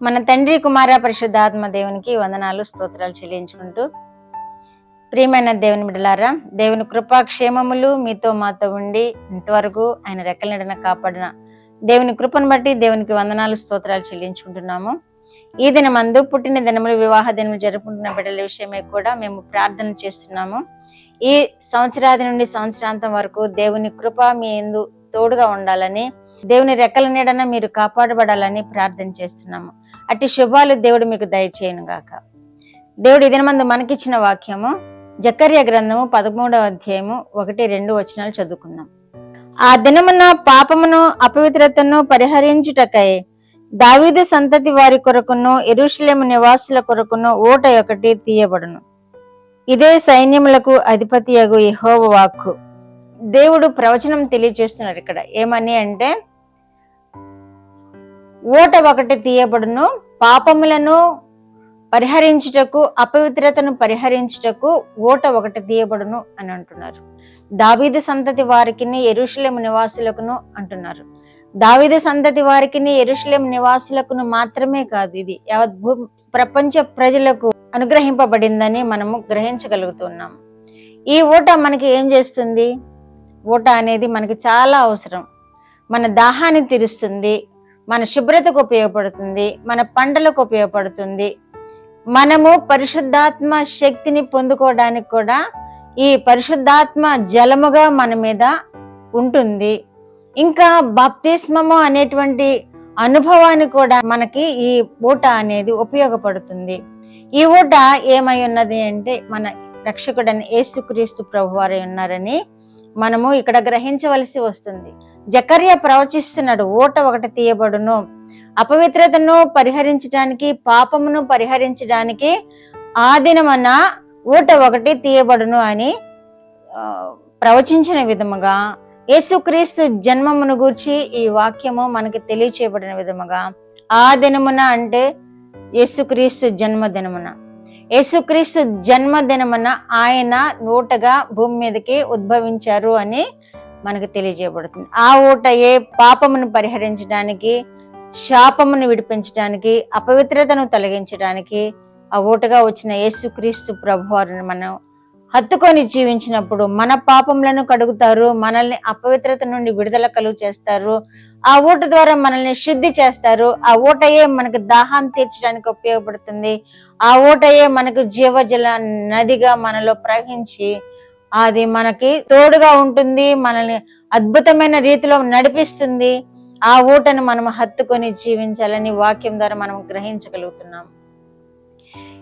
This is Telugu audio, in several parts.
మన తండ్రి కుమార పరిశుద్ధాత్మ దేవునికి వందనాలు స్తోత్రాలు చెల్లించుకుంటూ, ప్రియమైన దేవుని బిడ్డలారా, దేవుని కృపా క్షేమములు మీతో మాతో ఉండి ఇంతవరకు ఆయన రెక్కల నీడన కాపాడిన దేవుని కృపను బట్టి దేవునికి వందనాలు స్తోత్రాలు చెల్లించుకుంటున్నాము. ఈ దినమందు పుట్టిన దినములు, వివాహ దినములు జరుపుకుంటున్న బిడ్డల విషయమే కూడా మేము ప్రార్థన చేస్తున్నాము. ఈ సంవత్సరాది నుండి సంవత్సరాంతం వరకు దేవుని కృప మీ యందు తోడుగా ఉండాలని, దేవుని రెక్కల నీడన మీరు కాపాడబడాలని ప్రార్థన చేస్తున్నాము. అట్టి శుభాలు దేవుడు మీకు దయచేయను గాక. దేవుడు ఈ దినమందు మనకిచ్చిన వాక్యము జకర్యా గ్రంథము 13వ అధ్యాయము 1-2 వచనాలు చదువుకుందాం. ఆ దినమున పాపమును అపవిత్రతను పరిహరించుటకై దావీదు సంతతి వారి కొరకును యెరూషలేము నివాసుల కొరకును ఓట ఒకటి తీయబడును. ఇదే సైన్యములకు అధిపతియగు యెహోవా వాక్కు. దేవుడు ప్రవచనం తెలియజేస్తున్నారు ఇక్కడ. ఏమని అంటే, ఓట ఒకటి తీయబడును, పాపములను పరిహరించుటకు, అపవిత్రతను పరిహరించుటకు ఓట ఒకటి తీయబడును అని అంటున్నారు. దావీదు సంతతి వారికిని యెరూషలేము నివాసులకును అంటున్నారు. దావీదు సంతతి వారికిని యెరూషలేము నివాసులకును మాత్రమే కాదు, ఇది యావత్ ప్రపంచ ప్రజలకు అనుగ్రహింపబడిందని మనము గ్రహించగలుగుతున్నాం. ఈ ఓట మనకి ఏం చేస్తుంది? ఓట అనేది మనకి చాలా అవసరం. మన దాహాన్ని తీరుస్తుంది, మన శుభ్రతకు ఉపయోగపడుతుంది, మన పంటలకు ఉపయోగపడుతుంది. మనము పరిశుద్ధాత్మ శక్తిని పొందుకోవడానికి కూడా ఈ పరిశుద్ధాత్మ జలముగా మన మీద ఉంటుంది. ఇంకా బాప్తిస్మము అనేటువంటి అనుభవాన్ని కూడా మనకి ఈ ఊట అనేది ఉపయోగపడుతుంది. ఈ ఊట ఏమై ఉన్నది అంటే, మన రక్షకుడని యేసుక్రీస్తు ప్రభువారై ఉన్నారని మనము ఇక్కడ గ్రహించవలసి వస్తుంది. జకర్యా ప్రవచిస్తున్నాడు, ఓట ఒకటి తీయబడును, అపవిత్రతను పరిహరించడానికి, పాపమును పరిహరించడానికి ఆ దినమన ఓట ఒకటి తీయబడును అని ప్రవచించిన విధముగా, యేసుక్రీస్తు జన్మమును గూర్చి ఈ వాక్యము మనకి తెలియచేయబడిన విధముగా, ఆ దినమున అంటే యేసుక్రీస్తు జన్మదినమున, యేసుక్రీస్తు జన్మదినమున ఆయన ఓటగా భూమి మీదకి ఉద్భవించారు అని మనకు తెలియజేయబడుతుంది. ఆ ఓటయే పాపమును పరిహరించడానికి, శాపమును విడిపించడానికి, అపవిత్రతను తొలగించడానికి ఆ ఓటగా వచ్చిన యేసుక్రీస్తు ప్రభువారిని మనం హత్తుకొని జీవించినప్పుడు మన పాపములను కడుగుతారు, మనల్ని అపవిత్రత నుండి విడుదల కలుగు చేస్తారు. ఆ ఓట ద్వారా మనల్ని శుద్ధి చేస్తారు. ఆ ఓటయే మనకు దాహాన్ని తీర్చడానికి ఉపయోగపడుతుంది. ఆ ఓటయే మనకు జీవజల నదిగా మనలో ప్రవహించి అది మనకి తోడుగా ఉంటుంది, మనల్ని అద్భుతమైన రీతిలో నడిపిస్తుంది. ఆ ఓటను మనం హత్తుకొని జీవించాలని వాక్యం ద్వారా మనం గ్రహించగలుగుతున్నాం.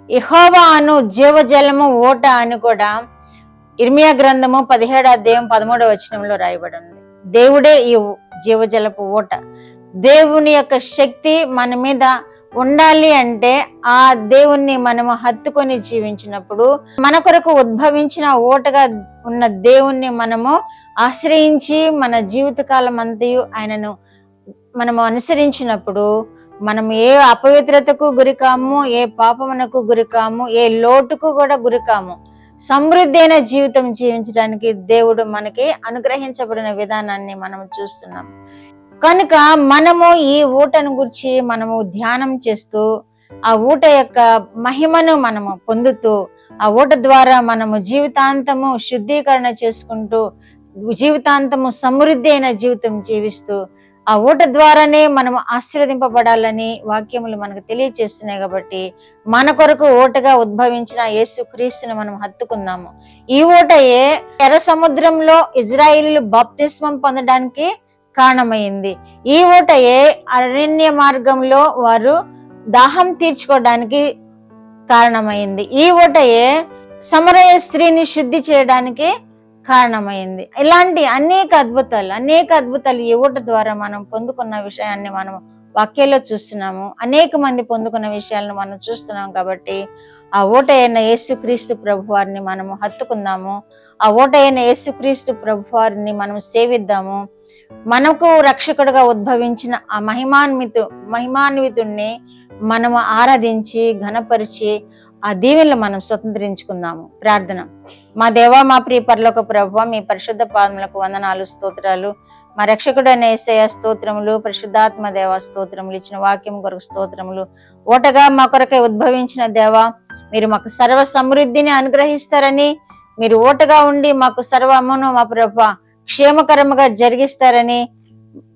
యెహోవా అను జీవజలము ఓట అని కూడా ఇర్మియా గ్రంథము 17వ అధ్యాయం 13వ వచనంలో రాయబడి ఉంది. దేవుడే ఈ జీవజలపు ఓట. దేవుని యొక్క శక్తి మన మీద ఉండాలి అంటే ఆ దేవుణ్ణి మనము హత్తుకొని జీవించినప్పుడు, మన కొరకు ఉద్భవించిన ఓటగా ఉన్న దేవుణ్ణి మనము ఆశ్రయించి మన జీవితకాలం అంతయు ఆయనను మనము అనుసరించినప్పుడు మనం ఏ అపవిత్రతకు గురికాము, ఏ పాపమునకు గురికాము, ఏ లోటుకు కూడా గురికాము. సమృద్ధి అయిన జీవితం జీవించడానికి దేవుడు మనకి అనుగ్రహించబడిన విధానాన్ని మనం చూస్తున్నాం. కనుక మనము ఈ ఊటను గురించి మనము ధ్యానం చేస్తూ, ఆ ఊట యొక్క మహిమను మనము పొందుతూ, ఆ ఊట ద్వారా మనము జీవితాంతము శుద్ధీకరణ చేసుకుంటూ, జీవితాంతము సమృద్ధి అయిన జీవితం జీవిస్తూ, ఆ ఊట ద్వారానే మనము ఆశీర్వదింపబడాలని వాక్యములు మనకు తెలియచేస్తున్నాయి. కాబట్టి మన కొరకు ఓటగా ఉద్భవించిన యేసుక్రీస్తుని మనం హత్తుకుందాము. ఈ ఓటయే ఎర్ర సముద్రంలో ఇజ్రాయేలీలు బాప్తిస్మం పొందడానికి కారణమైంది. ఈ ఓటయే అరణ్య మార్గంలో వారు దాహం తీర్చుకోవడానికి కారణమైంది. ఈ ఓటయే సమరయ స్త్రీని శుద్ధి చేయడానికి కారణమైంది. ఇలాంటి అనేక అద్భుతాలు ఈ ఓట ద్వారా మనం పొందుకున్న విషయాన్ని మనం వాక్యాల్లో చూస్తున్నాము. అనేక మంది పొందుకున్న విషయాలను మనం చూస్తున్నాం. కాబట్టి ఆ ఓట అయిన యేసుక్రీస్తు ప్రభువారిని మనము హత్తుకుందాము. ఆ ఓట అయిన యేసుక్రీస్తు ప్రభువారిని మనం సేవిద్దాము. మనకు రక్షకుడుగా ఉద్భవించిన ఆ మహిమాన్వితుణ్ణి మనము ఆరాధించి ఘనపరిచి ఆ దీవెనలు మనం స్వతంత్రించుకుందాము. ప్రార్థన. మా దేవా, మా ప్రియ పరలోక ప్రభువా, మీ పరిశుద్ధ పాదములకు వందనాలు, స్తోత్రాలు. మా రక్షకుడైన యేసయ్య స్తోత్రములు, పరిశుద్ధాత్మ దేవ స్తోత్రములు, ఇచ్చిన వాక్యం కొరకు స్తోత్రములు. ఓటగా మా కొరకై ఉద్భవించిన దేవ, మీరు మాకు సర్వ సమృద్ధిని అనుగ్రహిస్తారని, మీరు ఓటగా ఉండి మాకు సర్వమును మా ప్రభు క్షేమకరముగా జరిగిస్తారని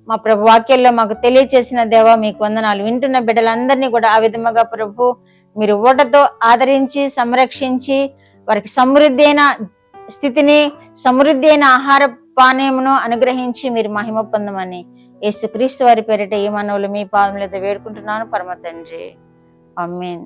మా ప్రభు వాక్యాల్లో మాకు తెలియచేసిన దేవ మీకు వందనాలు. వింటున్న బిడ్డలందరినీ కూడా ఆ విధముగా ప్రభు మీరు ఓటతో ఆదరించి సంరక్షించి వారికి సమృద్ధి అయిన స్థితిని, సమృద్ధి అయిన ఆహార పానీయమును అనుగ్రహించి మీరు మహిమ పొందమని యేసుక్రీస్తు వారి పేరిట ఈ మనవులు మీ పాదములతో వేడుకుంటున్నాను పరమ తండ్రి. ఆమేన్.